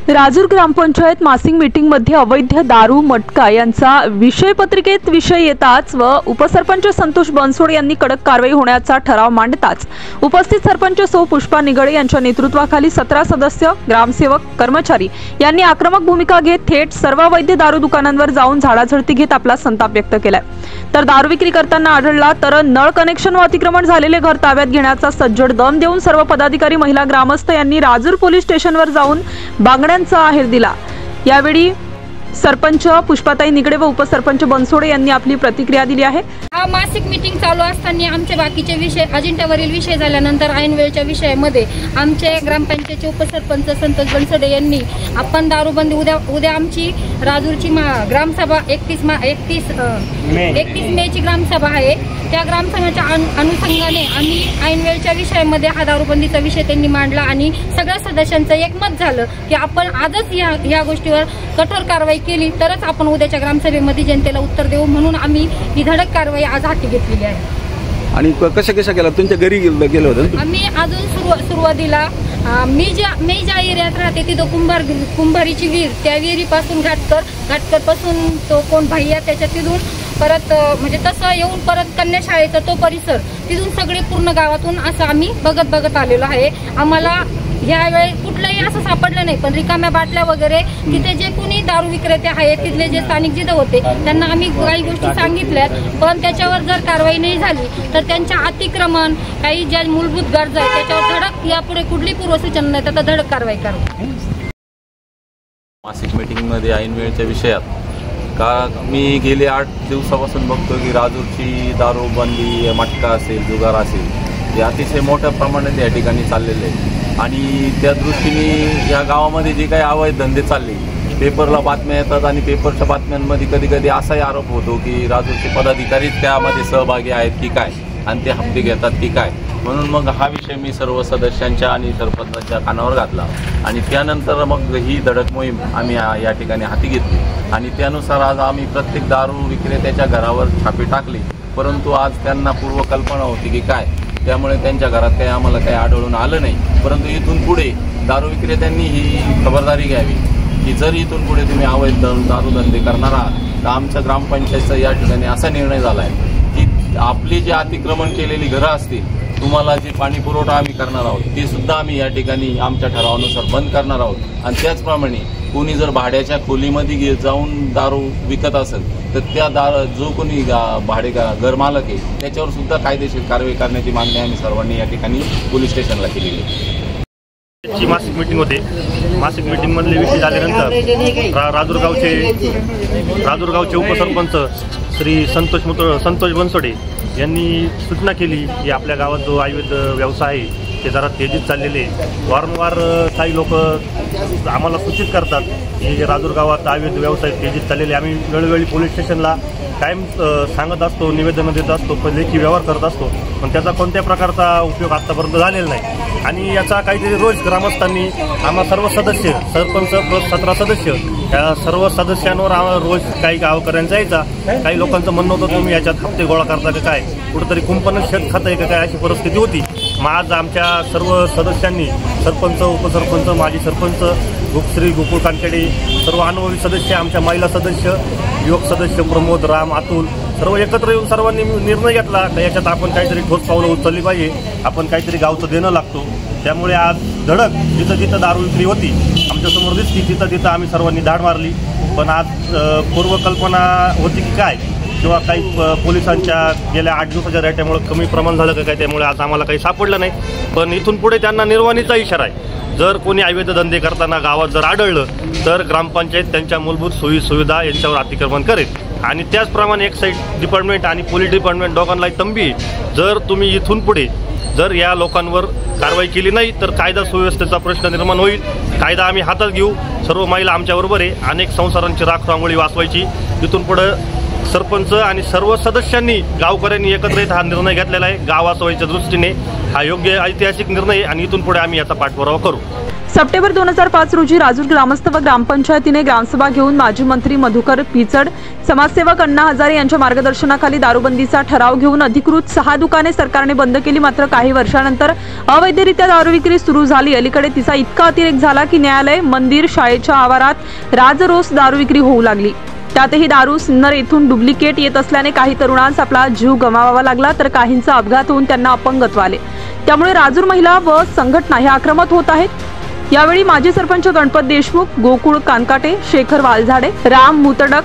राजूर ग्रामपंचायत मासिक मीटिंग मध्ये अवैध दारू मटका यांचा विषय पत्रिकेत विषय येताच व उपसरपंच संतोष बनसोडे यांनी कडक कारवाई होण्याचा ठराव मांडताच उपस्थित सरपंच सौ पुष्पा निगडे यांच्या नेतृत्वाखाली 17 सदस्य, ग्रामसेवक, कर्मचारी यांनी आक्रमक भूमिका घेत थेट सर्व अवैध दारू दुकानांवर जाऊन झाडाझडती घेत आपला संताप व्यक्त केलाय। तर दारू विक्री करताना आढळला तर नळ कनेक्शन व अतिक्रमण झालेले घर ताब्यात घेण्याचा सज्जड दम देऊन सर्व पदाधिकारी, महिला, ग्रामस्थ यांनी राजूर पोलीस स्टेशनवर जाऊन बांगड्यांचा आहेर दिला। यावेळी सरपंच पुष्पाताई निगडे व उपसरपंच बनसोडे यांनी आपली प्रतिक्रिया दिली आहे। हा मासिक मीटिंग चालू असताना आमचे बाकीचे विषय अजिंठ्यावरील विषय झाल्यानंतर ऐनवेळच्या विषयामध्ये आमचे ग्रामपंचायतचे उपसरपंच संतोष बनसोडे यांनी आपण दारूबंदी उद्या आमची राजूरची ग्रामसभा 31 मेची ग्रामसभा आहे। त्या ग्रामसभेच्या अनुषंगाने आम्ही ऐनवेळच्या विषयामध्ये हा दारूबंदीचा विषय त्यांनी मांडला आणि सगळ्या सदस्यांचं एकमत झालं की आपण आजच या गोष्टीवर कठोर कारवाई केली तरच आपण उद्याच्या ग्रामसभेमध्ये जनतेला उत्तर देऊ, म्हणून आम्ही ही धडक कारवाई आज हाती घेतलेली आहे। आणि कशा केला? तुमच्या घरी गेलो होतो आम्ही अजून सुरुवातीला मी ज्या एरियात राहते तिथं कुंभारीची विहीर, त्या विहिरीपासून घाटकर पासून तो कोण भैया त्याच्या तिथून परत म्हणजे तसं येऊन परत कन्या शाळेचा तो परिसर तिथून सगळे पूर्ण गावातून असं आम्ही बघत आलेलो आहे। आम्हाला ह्यावेळी कुठलंही असं सापडलं नाही, पण रिकाम्या बाटल्या वगैरे तिथे जे कोणी दारू विक्रेते आहेत तिथले जे स्थानिक जिथं होते त्यांना आम्ही काही गोष्टी सांगितल्यात, पण त्याच्यावर जर कारवाई नाही झाली तर त्यांच्या अतिक्रमण काही ज्या मूलभूत गरजा आहेत त्याच्यावर धडक यापुढे कुठली पूर्वसूचना नाही तर धडक कारवाई करू। मासिक मीटिंगमध्ये ऐनवेळच्या विषयात का मी गेले 8 दिवसापासून बघतो की राजूरची दारूबंदी, मटका असेल, जुगार असेल, हे अतिशय मोठ्या प्रमाणात या ठिकाणी चाललेले आहे आणि त्या दृष्टीने या गावामध्ये जे काही अवैध धंदे चालले, पेपरला बातम्या येतात आणि पेपरच्या बातम्यांमध्ये कधी असाही आरोप होतो की राजूरचे पदाधिकारीच त्यामध्ये सहभागी आहेत की काय आणि ते हप्ते घेतात की काय। म्हणून मग हा विषय मी सर्व सदस्यांच्या आणि सरपंचांच्या कानावर घातला आणि त्यानंतर मग ही धडक मोहीम आम्ही या ठिकाणी हाती घेतली आणि त्यानुसार आज आम्ही प्रत्येक दारू विक्रेत्याच्या घरावर छापे टाकले, परंतु आज त्यांना पूर्वकल्पना होती की काय, त्यामुळे त्यांच्या घरात काही आम्हाला काही आढळून आलं नाही। परंतु इथून पुढे दारू विक्रेत्यांनी ही खबरदारी घ्यावी की जर इथून पुढे तुम्ही अवैध दारूधंदे करणार आहात तर आमच्या ग्रामपंचायतचा या ठिकाणी असा निर्णय झाला आहे की आपली जी अतिक्रमण केलेली घरं असतील, तुम्हाला जे पाणी पुरवठा आम्ही करणार आहोत ते सुद्धा आम्ही या ठिकाणी आमच्या ठरावानुसार बंद करणार आहोत आणि त्याचप्रमाणे कोणी जर भाड्याच्या खोलीमध्ये जाऊन दारू विकत असेल तर त्या जो कोणी घरमालक आहे त्याच्यावर सुद्धा कायदेशीर कारवाई करण्याची मागणी आम्ही सर्वांनी या ठिकाणी पोलीस स्टेशनला केलेली आहे। मासिक मीटिंग होते, मासिक मीटिंग मधले विषय झाल्यानंतर राजूर गावचे उपसरपंच श्री संतोष बनसोडे यांनी सूचना केली की आपल्या गावात जो अवैध व्यवसाय आहे ते जरा तेजीत चाललेले, वारंवार काही लोक आम्हाला सूचित करतात की राजूर गावात अवैध व्यवसाय तेजीत चाललेले। आम्ही वेळोवेळी पोलीस स्टेशनला कायम सांगत असतो, निवेदन देत असतो, पण लेखी व्यवहार करत असतो, पण त्याचा कोणत्या प्रकारचा उपयोग आतापर्यंत झालेला नाही आणि याचा काहीतरी रोज ग्रामस्थांनी आम्हा सर्व सदस्य, सरपंच प्लस 17 सदस्य, या सर्व सदस्यांवर रोज काही गावकऱ्यांचा यायचा। काही लोकांचं म्हणणं होतं तुम्ही याच्यात हप्ते गोळा करता का काय, कुठंतरी कुंपण शेत खातं आहे का काय, अशी परिस्थिती होती। मग आज आमच्या सर्व सदस्यांनी, सरपंच, उपसरपंच, माजी सरपंच, श्री गोकुळ कानखेडे, सर्व अनुभवी सदस्य, आमच्या महिला सदस्य, युवक सदस्य प्रमोद, राम, अतुल, सर्व एकत्र येऊन सर्वांनी निर्णय घेतला की याच्यात आपण काहीतरी ठोस पावलं उचलली पाहिजे, आपण काहीतरी गावचं देणं लागतो। त्यामुळे आज धडक जिथं दारू विक्री होती आमच्यासमोर दिसती तिथं आम्ही सर्वांनी धाड मारली, पण आज पूर्वकल्पना होती की काय किंवा काही पोलिसांच्या गेल्या 8 दिवसाच्या रेट्यामुळे कमी प्रमाण झालं का काय, त्यामुळे आज आम्हाला काही सापडलं नाही। पण इथून पुढे त्यांना निर्वाणीचा इशारा आहे, जर कोणी अवैध धंदे करताना गावात जर आढळलं तर ग्रामपंचायत त्यांच्या मूलभूत सोयीसुविधा यांच्यावर अतिक्रमण करेल आणि त्याचप्रमाणे एक्साईज डिपार्टमेंट आणि पोलीस डिपार्टमेंट दोघांनाही तंबी, जर तुम्ही इथून पुढे जर या लोकांवर कारवाई केली नाही तर कायदा सुव्यवस्थेचा प्रश्न निर्माण होईल। कायदा आम्ही हातात घेऊ, सर्व महिला आमच्याबरोबर आहे, अनेक संसारांची राखरांगोळी वाचवायची। इथून पुढे सरपंच आणि सर्व सदस्यांनी, गावकऱ्यांनी एकत्र येत हा निर्णय घेतलेला आहे। गाव वाचवायच्या दृष्टीने हा योग्य ऐतिहासिक निर्णय आहे आणि इथून पुढे आम्ही याचा पाठपुरावा करू। सप्टेंबर 2005 रोजी राजूर ग्रामस्थ व ग्रामपंचायतीने ग्रामसभा घेऊन माजी मंत्री मधुकर पिचड, समाजसेवक अण्णा हजारे यांच्या मार्गदर्शनाखाली दारूबंदीचा ठराव घेऊन अधिकृत 6 दुकाने सरकारने बंद केली। मात्र काही वर्षानंतर अवैधरित्या दारू विक्री सुरू झाली। अलीकडे तिचा इतका अतिरेक झाला की न्यायालय, मंदिर, शाळेच्या आवारात राजरोस दारू विक्री होऊ लागली। त्यातही दारू सिन्नर येथून डुप्लिकेट येत असल्याने काही तरुणांस आपला जीव गमावावा लागला, तर काहींचा अपघात होऊन त्यांना अपंगत्व आले। त्यामुळे राजूर महिला व संघटना ह्या आक्रमक होत आहेत। यावेळी माजी सरपंच गणपत देशमुख, गोकुळ कानकाटे, शेखर वालझाडे, राम मुतडक,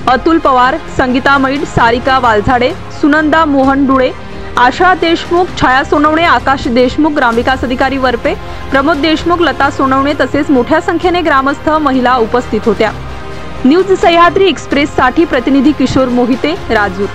अतुल पवार, संगीता मैड, सारिका वालझाडे, सुनंदा मोहन डुळे, आशा देशमुख, छाया सोनवणे, आकाश देशमुख, ग्रामविकास अधिकारी वरपे, प्रमोद देशमुख, लता सोनवणे तसेच मोठ्या संख्येने ग्रामस्थ महिला उपस्थित होत्या। न्यूज सह्याद्री एक्सप्रेस साठी प्रतिनिधी किशोर मोहिते, राजूर।